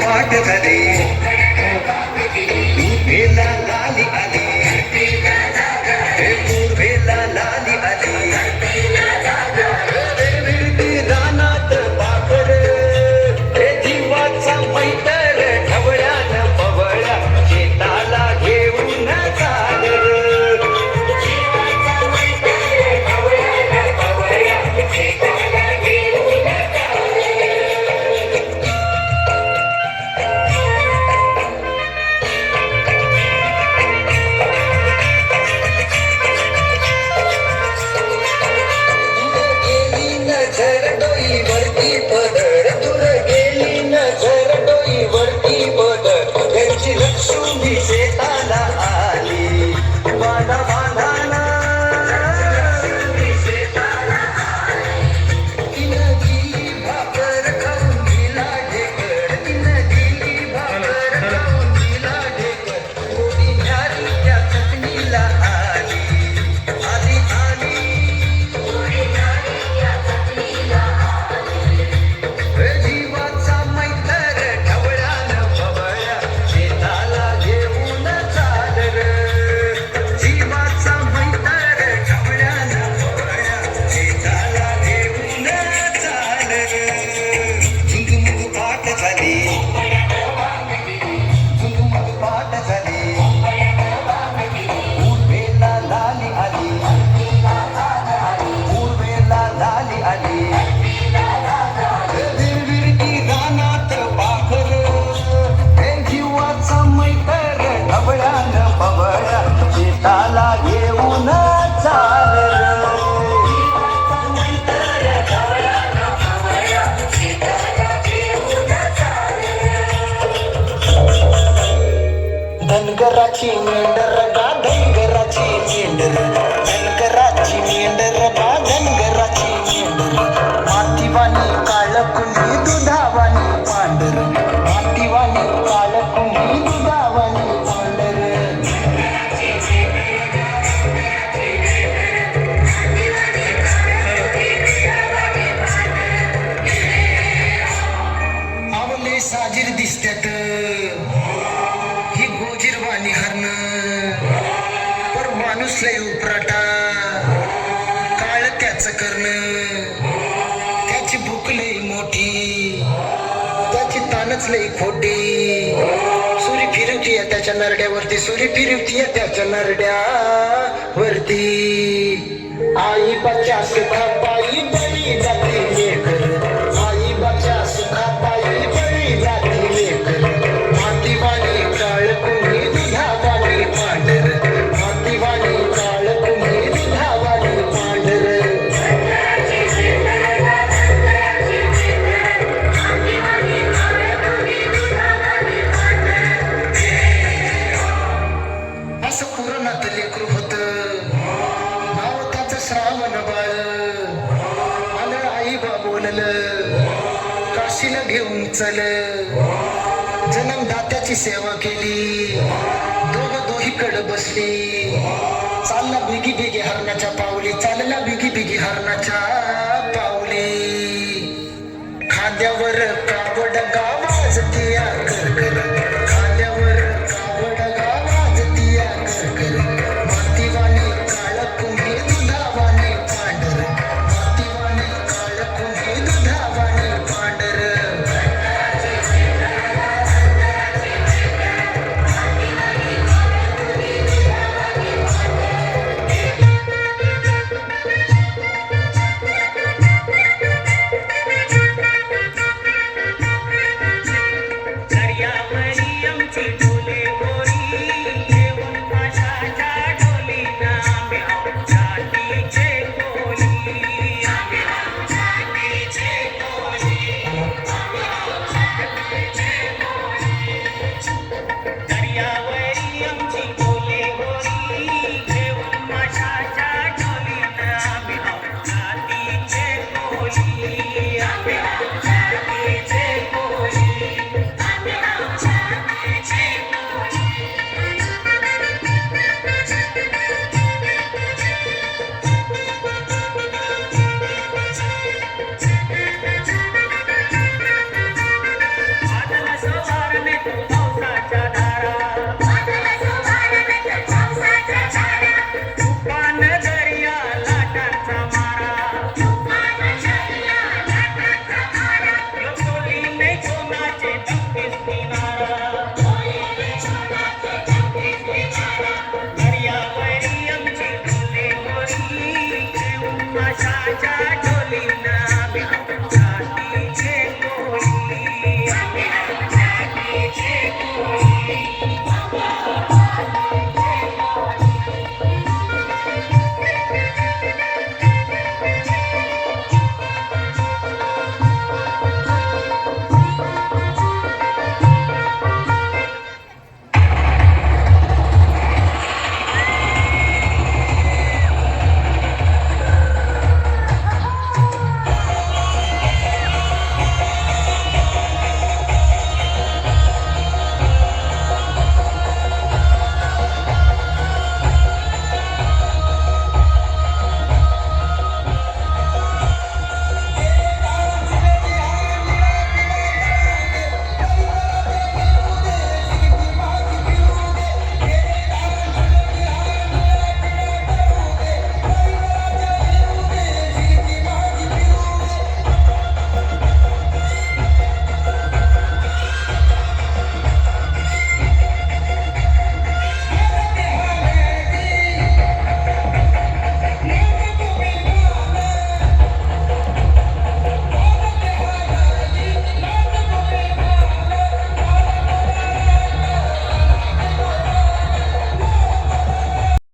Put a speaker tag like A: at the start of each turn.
A: पाठ झाले पूर्वेला लाली आली हे पूर्वेला लाली आली विरविरती रानात पाखर हे जीवाचा मैतर ढवळ्यान पवळ्या शेताला घेऊन चालर वरती पदर तुर गेली नजर डोई वरती पदर घरची लक्ष्मी शेताला आली वाना वानाना तिनं दिली भाकर खाऊन दिला ढेकर तिनं दिली भाकर खाऊन दिला ढेकर गोडी न्यारी त्या चटणीला आली आली आली जीवाचा मैतर ढवळ्यान पवळ्या शेताला घेऊन चालर जीवाचा मैतर ढवळ्यान पवळ्या शेताला घेऊन चालर झुंगमुग पाठ झाली झुंगमुग पाठ झाली पूर्वेला लाली आली पूर्वेला लाली आली रानात पाखर हे जीवाचा मैतर ढवळ्यान पवळ्या शेताला घेऊन चालर धनगराची मेंढर गा धनगराची मेंढर धनगराची मेंढर गा धनगराची मेंढर मातीवाणी काळकुंडी दुधावानी पांढर मातीवाणी काळकुंडी दुधावानी पांढर आवले साजीर दिसत्यात ही गोजीरवाणी हरण पर माणूस लय उपराटा काळ त्याच करणं त्याची भूक लई मोठी त्याची तानच लई खोटी सुरी फिरवतीये त्याच्या नरड्यावरती सुरी फिरवतीये त्याच्या नरड्यावरती आई बच्चा सुखा पायी बळी जाते लेकर आई बच्चा सुखा पायी बळी जाते लेकर मातीवाणी काळकुंडी दुधावाणी पांढर मातीवाणी काळकुंडी दुधावाणी पांढर असं पुराणात लेकरू होत नाव त्याचं श्रावण बाळ आलं आई बा बोललं काशीला घेऊन चल जन्मदात्याची सेवा केली दोहीकडं बसली चालला बिगी बिगी हरणाच्या पावली चालला बिगी बिगी हरणाच्या पावली खांद्यावर कावड गावाजती